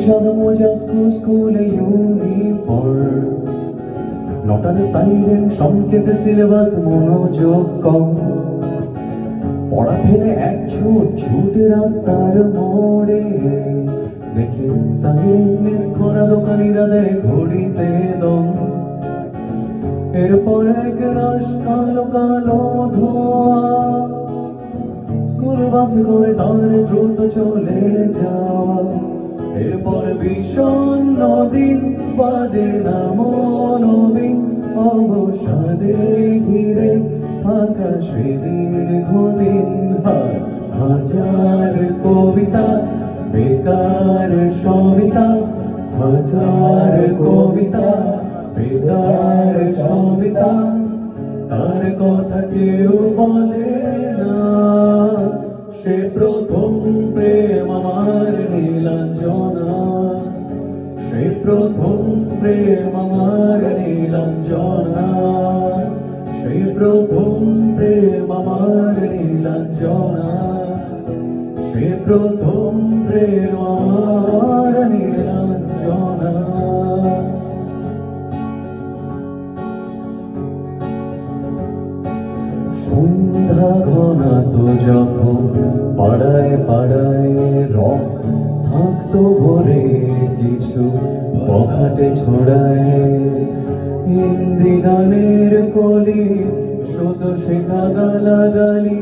সাদা মোজা স্কুলে ইউনিফর্ম, নটার সাইরেন সংকেত সিলেবাস মনোযোগ কম, পড়া ফেলে এক ছুট রাস্তার মোড়ে, দেখি সাইরেন মিস করা দোকানিরা দেয় ঘড়িতে দম। এরপর এক রাশ কালো কালো ধোঁয়া, স্কুল বাস করে তার দ্রুত চলে যাওয়া। এরপর বিষণ্ণ দিন, বাজে না মনোবিন, অবসাদে ঘিরে থাকা সেদীর্ঘদিন। হাজার কবিতা বেকার সবিতা, হাজার কবিতা বেকার সবিতা, তার কথা কেউ বলে না। সে প্রথম প্রেম আমার নীলাঞ্জনা, সে প্রথম প্রেম আমার নীলাঞ্জনা, সে প্রথম প্রেম আমার নীলাঞ্জনা, সে প্রথম প্রেম আমার নীলাঞ্জনা। সন্ধ্যা ঘনাতো যখন পাড়ায় পাড়ায় রক থাকতো ভরে কিছু বখাটে ছড়ায়, হিন্দি গানের কলি শুধু শেখা গালাগালি,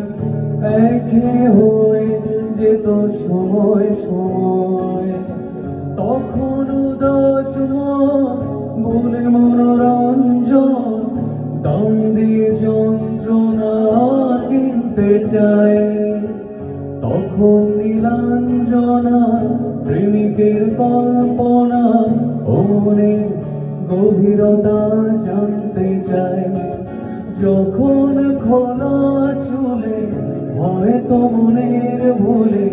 একে হয়ে যেত সময় সময়। তখন উদাস বলে মনোরঞ্জন, দাম দিয়ে যন্ত্রণা কিনতে চায়। তখন নীলাঞ্জনা প্রেমিকের কল্পনা ও মনের গভীরতা জানতে চায়। যখন খোলা চুলে হয়তো মনের ভুলে,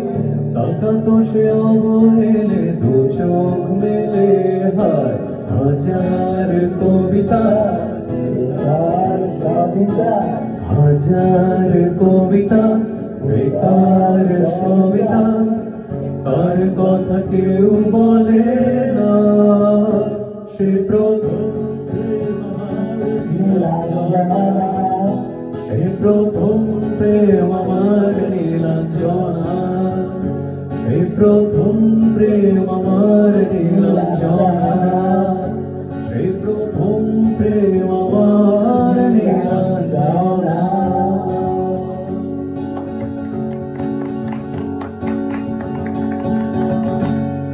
তাকাতো সে অবহেলে দু চোখ মেলে। হাজার কবিতা বেকার সবিতা, হাজার কবিতা বেকার সবিতা, তার কথা কেউ বলে না। সে প্রথম সে প্রথম প্রেম আমার